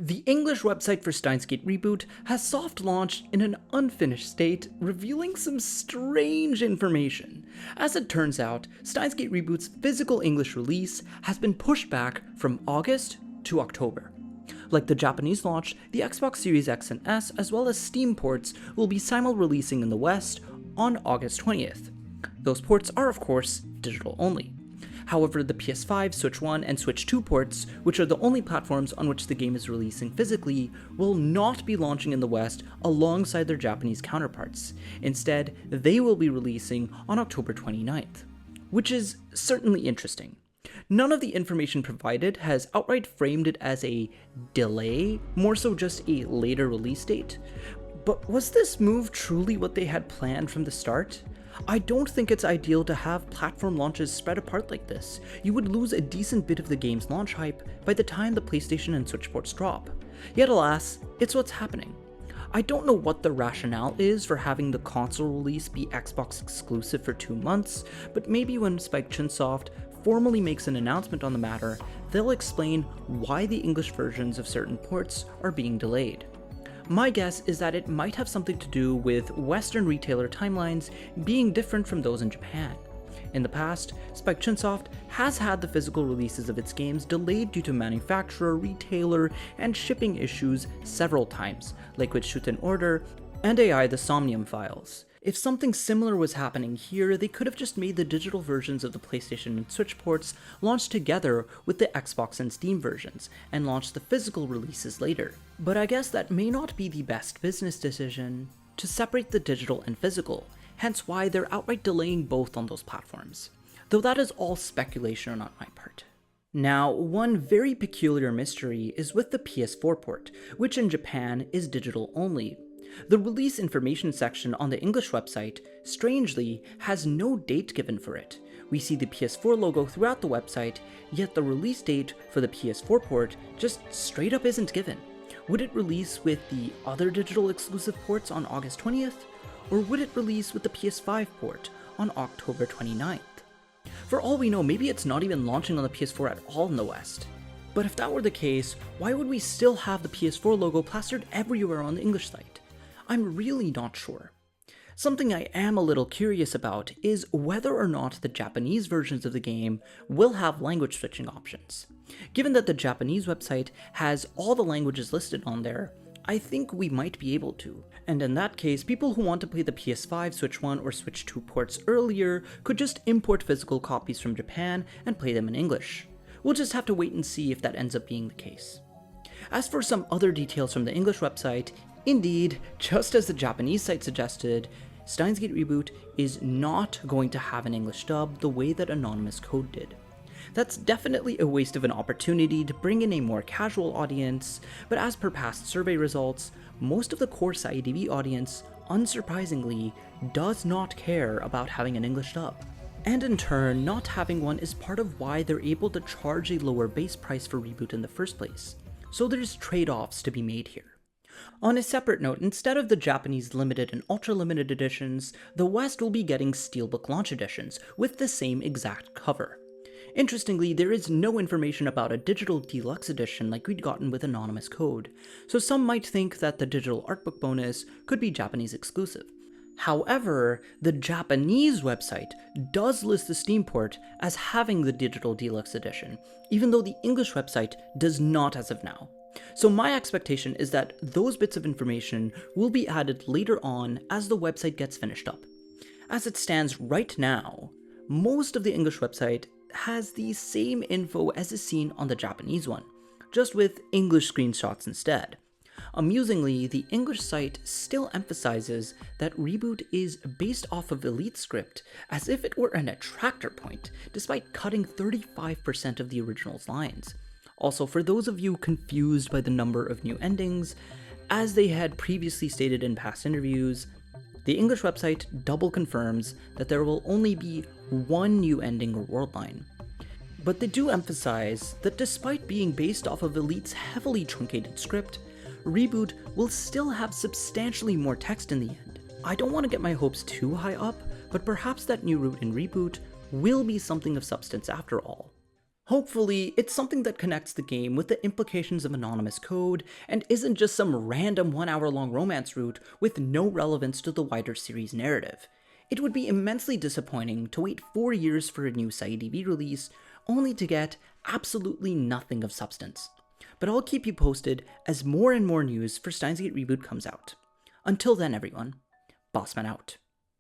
The English website for Steins Gate Reboot has soft launched in an unfinished state, revealing some strange information. As it turns out, Steins Gate Reboot's physical English release has been pushed back from August to October. Like the Japanese launch, the Xbox Series X and S as well as Steam ports will be simul-releasing in the West on August 20th. Those ports are of course digital only. However, the PS5, Switch 1, and Switch 2 ports, which are the only platforms on which the game is releasing physically, will not be launching in the West alongside their Japanese counterparts. Instead, they will be releasing on October 29th, which is certainly interesting. None of the information provided has outright framed it as a delay, more so just a later release date. But was this move truly what they had planned from the start? I don't think it's ideal to have platform launches spread apart like this. You would lose a decent bit of the game's launch hype by the time the PlayStation and Switch ports drop. Yet alas, it's what's happening. I don't know what the rationale is for having the console release be Xbox exclusive for 2 months, but maybe when Spike Chunsoft formally makes an announcement on the matter, they'll explain why the English versions of certain ports are being delayed. My guess is that it might have something to do with Western retailer timelines being different from those in Japan. In the past, Spike Chunsoft has had the physical releases of its games delayed due to manufacturer, retailer, and shipping issues several times, like with Shuten Order and AI the Somnium files. If something similar was happening here, they could have just made the digital versions of the PlayStation and Switch ports launch together with the Xbox and Steam versions, and launch the physical releases later. But I guess that may not be the best business decision to separate the digital and physical, hence why they're outright delaying both on those platforms. Though that is all speculation on my part. Now, one very peculiar mystery is with the PS4 port, which in Japan is digital only. The release information section on the English website, strangely, has no date given for it. We see the PS4 logo throughout the website, yet the release date for the PS4 port just straight up isn't given. Would it release with the other digital exclusive ports on August 20th? Or would it release with the PS5 port on October 29th? For all we know, maybe it's not even launching on the PS4 at all in the West. But if that were the case, why would we still have the PS4 logo plastered everywhere on the English site? I'm really not sure. Something I am a little curious about is whether or not the Japanese versions of the game will have language switching options. Given that the Japanese website has all the languages listed on there, I think we might be able to. And in that case, people who want to play the PS5, Switch 1, or Switch 2 ports earlier could just import physical copies from Japan and play them in English. We'll just have to wait and see if that ends up being the case. As for some other details from the English website, indeed, just as the Japanese site suggested, Steins Gate Reboot is not going to have an English dub the way that Anonymous Code did. That's definitely a waste of an opportunity to bring in a more casual audience, but as per past survey results, most of the core SciDV audience, unsurprisingly, does not care about having an English dub. And in turn, not having one is part of why they're able to charge a lower base price for Reboot in the first place. So there's trade-offs to be made here. On a separate note, instead of the Japanese limited and ultra limited editions, the West will be getting Steelbook launch editions with the same exact cover. Interestingly, there is no information about a digital deluxe edition like we'd gotten with Anonymous Code, so some might think that the digital artbook bonus could be Japanese exclusive. However, the Japanese website does list the Steam port as having the digital deluxe edition, even though the English website does not as of now. So my expectation is that those bits of information will be added later on as the website gets finished up. As it stands right now, most of the English website has the same info as is seen on the Japanese one, just with English screenshots instead. Amusingly, the English site still emphasizes that Reboot is based off of Elite script as if it were an attractor point, despite cutting 35% of the original's lines. Also, for those of you confused by the number of new endings, as they had previously stated in past interviews, the English website double confirms that there will only be one new ending or world line. But they do emphasize that despite being based off of Elite's heavily truncated script, Reboot will still have substantially more text in the end. I don't want to get my hopes too high up, but perhaps that new route in Reboot will be something of substance after all. Hopefully, it's something that connects the game with the implications of anonymous code and isn't just some random 1 hour long romance route with no relevance to the wider series narrative. It would be immensely disappointing to wait 4 years for a new SciDV release only to get absolutely nothing of substance. But I'll keep you posted as more and more news for Steins Gate Reboot comes out. Until then, everyone, Bossman out.